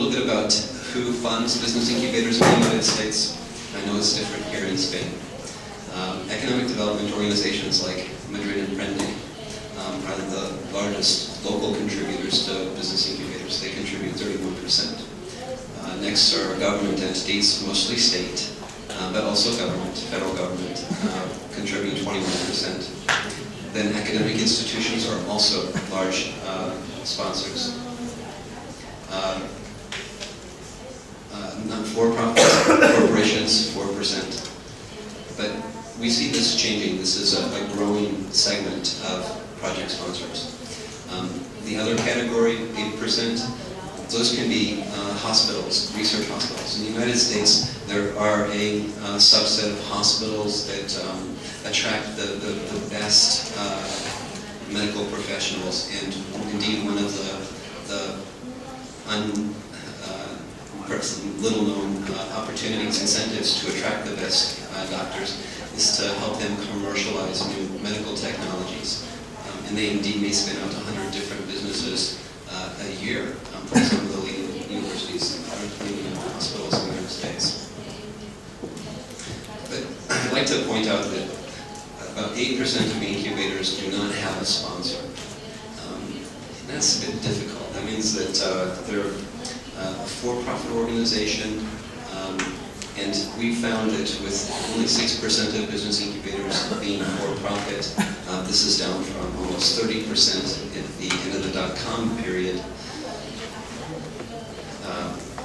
little bit about who funds business incubators in the United States. I know it's different here in Spain. Economic development organizations like Madrid and Prende are the largest local contributors to business incubators. They contribute 31%. Next are government entities, mostly state, but also government, federal government, contributing 21%. Then academic institutions are also large sponsors. Non-for-profit corporations, 4%. But we see this changing. This is a growing segment of project sponsors. The other category, 8%, those can be hospitals, research hospitals. In the United States, there are a subset of hospitals that attract the best medical professionals, and indeed one of the perhaps little-known opportunities, incentives to attract the best doctors is to help them commercialize new medical technologies. And they indeed may spin out 100 different businesses a year for some of the leading universities and leading hospitals in the United States. But I'd like to point out that about 8% of incubators do not have a sponsor. And that's a bit difficult. That means that they're a for-profit organization, and we found that with only 6% of business incubators being for-profit, this is down from almost 30% at the end of the dot-com period.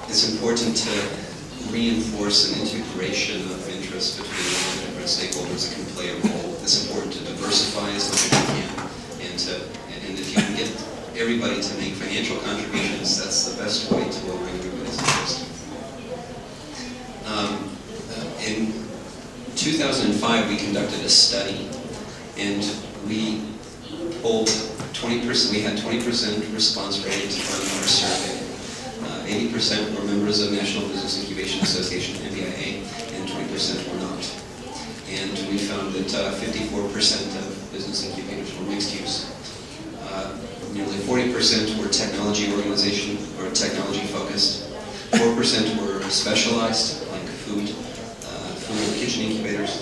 It's important to reinforce an integration of interest between the different stakeholders that can play a role. It's important to diversify as much as you can, and if you can get everybody to make financial contributions, that's the best way to align everybody's interest. In 2005, we conducted a study, and we polled 20%. We had 20% response rate on our survey. 80% were members of National Business Incubation Association, NBIA, and 20% were not. And we found that 54% of business incubators were mixed use. Nearly 40% were technology organization or technology focused. 4% were specialized, like food and kitchen incubators.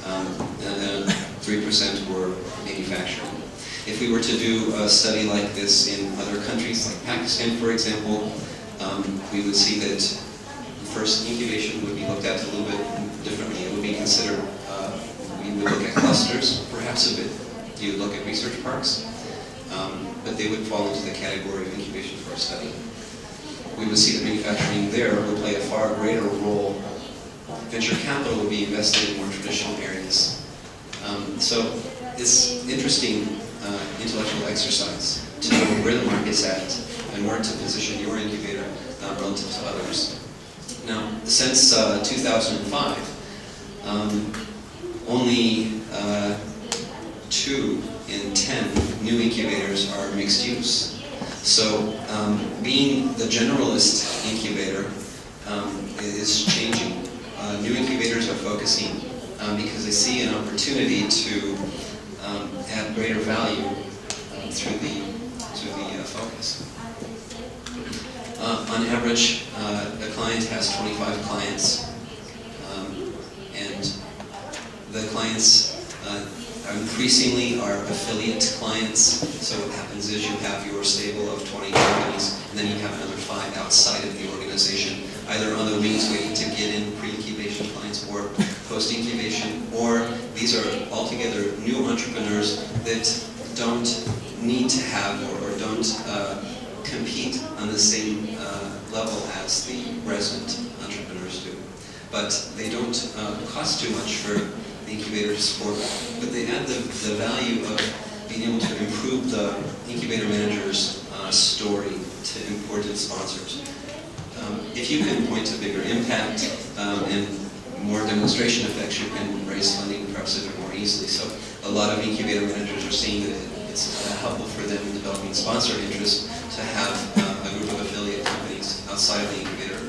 And then 3% were manufacturing. If we were to do a study like this in other countries, like Pakistan, for example, we would see that first incubation would be looked at a little bit differently. It would be considered, we would look at clusters, perhaps a bit. You would look at research parks. But they would fall into the category of incubation for a study. We would see that manufacturing there would play a far greater role. Venture capital would be invested in more traditional areas. So it's interesting intellectual exercise to know where the market's at and where to position your incubator relative to others. Now, since 2005, only 2 in 10 new incubators are mixed use. So being the generalist incubator is changing. New incubators are focusing because they see an opportunity to add greater value through the focus. On average, a client has 25 clients, and the clients increasingly are affiliate clients. So what happens is you have your stable of 20 companies, and then you have another 5 outside of the organization, either on the wings waiting to get in pre-incubation clients or post-incubation, or these are altogether new entrepreneurs that don't need to have or don't compete on the same level as the resident entrepreneurs do. But they don't cost too much for the incubator to support, but they add the value of being able to improve the incubator manager's story to important sponsors. If you can point to bigger impact and more demonstration effects, you can raise funding perhaps a bit more easily. So a lot of incubator managers are seeing that it's helpful for them in developing sponsor interest to have a group of affiliate companies outside of the incubator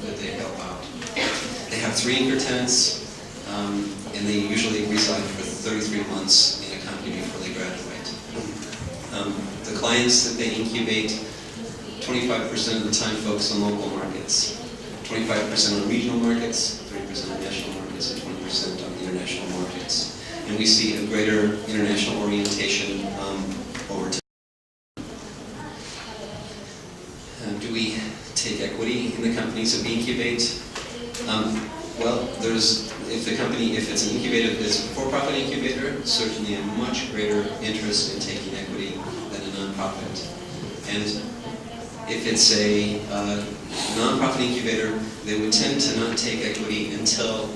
that they help out. They have 3 anchor tenants, and they usually reside for 33 months in a company before they graduate. The clients that they incubate 25% of the time focus on local markets, 25% on regional markets, 30% on national markets, and 20% on international markets. And we see a greater international orientation over time. Do we take equity in the companies that we incubate? Well, if it's an incubator, it's a for-profit incubator, certainly a much greater interest in taking equity than a nonprofit. And if it's a nonprofit incubator, they would tend to not take equity until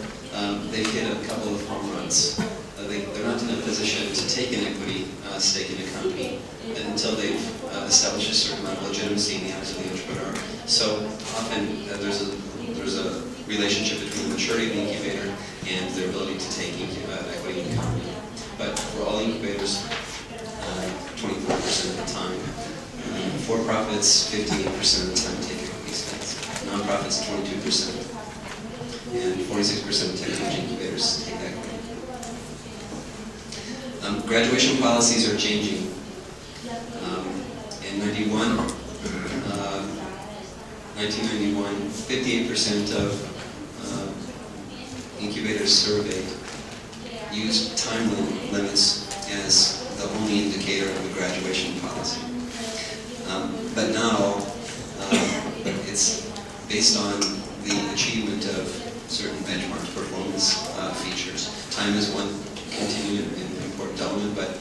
they've hit a couple of home runs. They're not in a position to take an equity stake in a company until they've established a certain amount of legitimacy in the eyes of the entrepreneur. So often there's a relationship between the maturity of the incubator and their ability to take equity in the company. But for all incubators, 24% of the time. For-profits, 58% of the time take equity stakes. Nonprofits, 22%. And 46% of technology incubators take equity. Graduation policies are changing. In 1991, 58% of incubators surveyed used time limits as the only indicator of a graduation policy. But now, it's based on the achievement of certain benchmark performance features. Time is one continued and important element, but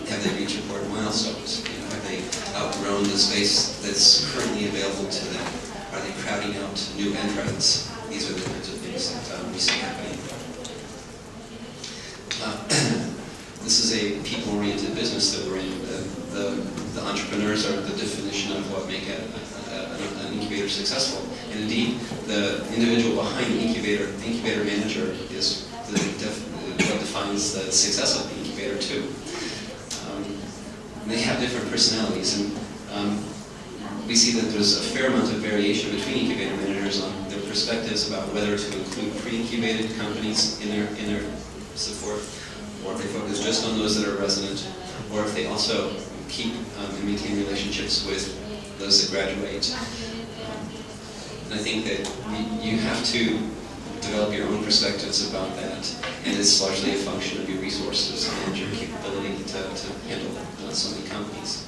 have they reached important milestones? Have they outgrown the space that's currently available to them? Are they crowding out new entrants? These are the kinds of things that we see happening. This is a people-oriented business that we're in. The entrepreneurs are the definition of what make an incubator successful. And indeed, the individual behind the incubator manager is what defines the success of the incubator too. They have different personalities, and we see that there's a fair amount of variation between incubator managers on their perspectives about whether to include pre-incubated companies in their support, or if they focus just on those that are resident, or if they also keep and maintain relationships with those that graduate. And I think that you have to develop your own perspectives about that, and it's largely a function of your resources and your capability to handle so many companies.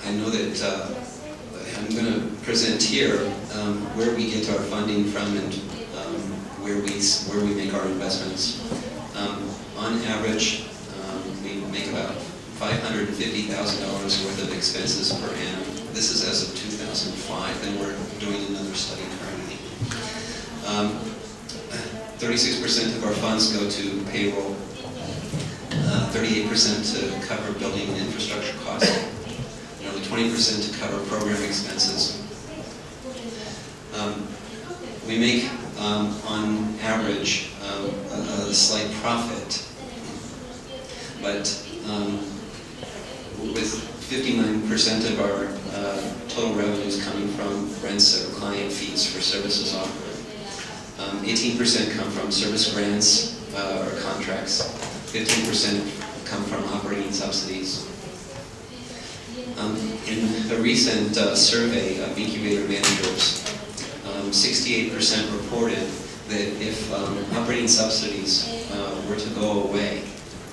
I know that I'm going to present here where we get our funding from and where we make our investments. On average, we make about $550,000 worth of expenses per annum. This is as of 2005, and we're doing another study currently. 36% of our funds go to payroll, 38% to cover building and infrastructure costs, another 20% to cover program expenses. We make, on average, a slight profit, but with 59% of our total revenues coming from rents or client fees for services offered. 18% come from service grants or contracts. 15% come from operating subsidies. In a recent survey of incubator managers, 68% reported that if operating subsidies were to go away,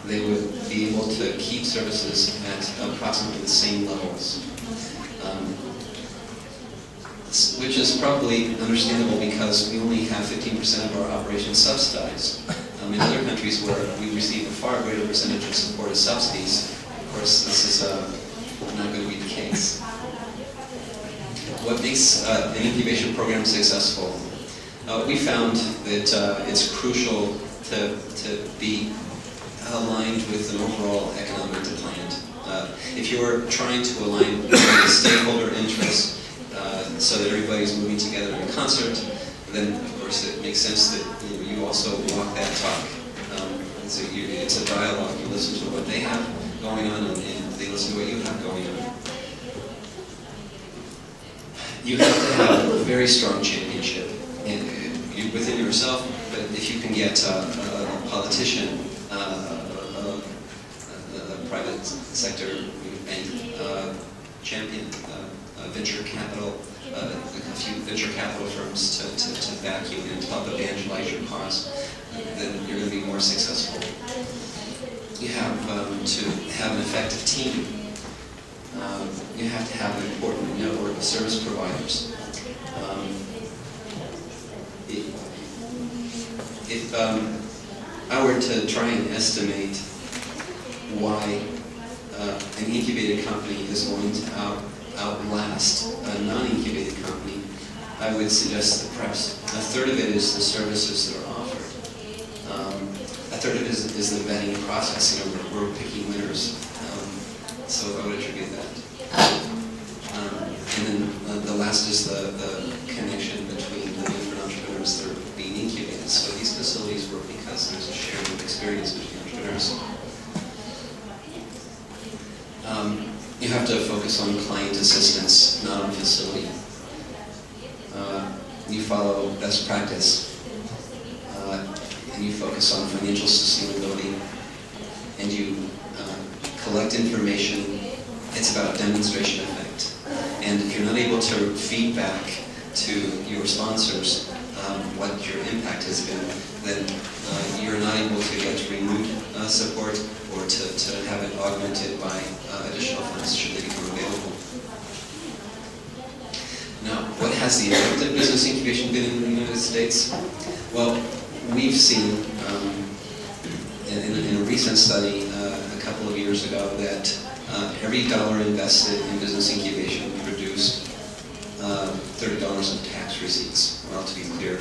they would be able to keep services at approximately the same levels. Which is probably understandable because we only have 15% of our operations subsidized. In other countries where we receive a far greater percentage of support as subsidies, of course this is not going to be the case. What makes an incubation program successful? We found that it's crucial to be aligned with an overall economic deployment. If you're trying to align the stakeholder interests so that everybody's moving together in concert, then of course it makes sense that you also walk that talk. So it's a dialogue. You listen to what they have going on, and they listen to what you have going on. You have to have a very strong championship within yourself, but if you can get a politician, a private sector bank champion venture capital, a few venture capital firms to back you and to help evangelize your cause, then you're going to be more successful. You have to have an effective team. You have to have an important network of service providers. If I were to try and estimate why an incubated company is going to outlast a non-incubated company, I would suggest that perhaps a third of it is the services that are offered. A third of it is the vetting process. We're picking winners. So I would attribute that. And then the last is the connection between the different entrepreneurs that are being incubated. So these facilities work because there's a sharing of experience between entrepreneurs. You have to focus on client assistance, not on facility. You follow best practice, and you focus on financial sustainability, and you collect information. It's about demonstration effect. And if you're not able to feed back to your sponsors what your impact has been, then you're not able to get renewed support or to have it augmented by additional funds should they become available. Now, what has the effect of business incubation been in the United States? Well, we've seen in a recent study a couple of years ago that every dollar invested in business incubation produced $30 of tax receipts. Well, to be clear,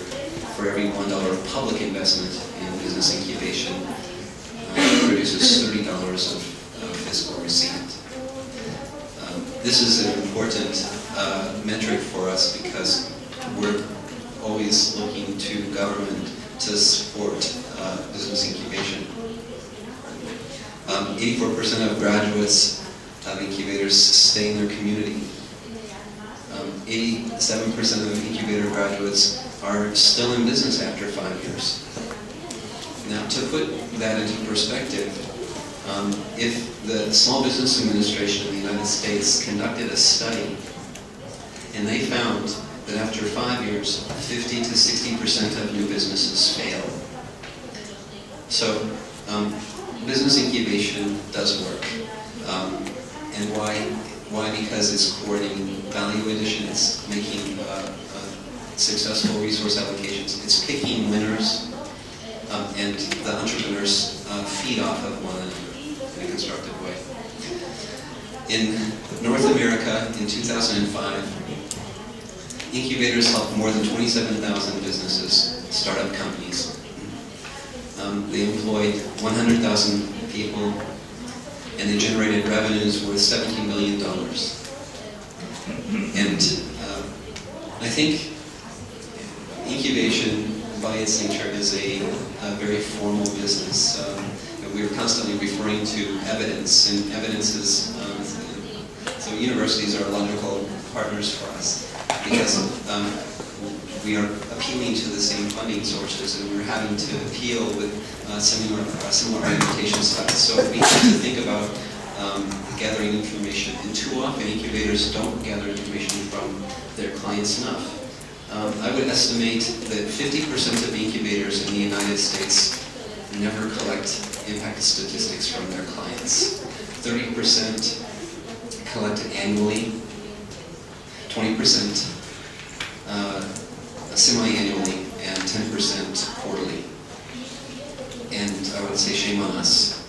for every $1 of public investment in business incubation, it produces $30 of fiscal receipt. This is an important metric for us because we're always looking to government to support business incubation. 84% of graduates of incubators stay in their community. 87% of incubator graduates are still in business after 5 years. Now, to put that into perspective, if the Small Business Administration of the United States conducted a study and they found that after 5 years, 50 to 60% of new businesses fail. So, business incubation does work. And why? Because it's coordinating value addition, it's making successful resource allocations, it's picking winners, and the entrepreneurs feed off of one another in a constructive way. In North America, in 2005, incubators helped more than 27,000 businesses, startup companies. They employed 100,000 people, and they generated revenues worth $17 million. And I think incubation, by its nature, is a very formal business. We're constantly referring to evidence, and evidence is, so universities are logical partners for us because we are appealing to the same funding sources, and we're having to appeal with similar orientation styles. So we have to think about gathering information, and too often incubators don't gather information from their clients enough. I would estimate that 50% of incubators in the United States never collect impact statistics from their clients. 30% collect it annually, 20% semi-annually, and 10% quarterly. And I would say shame on us.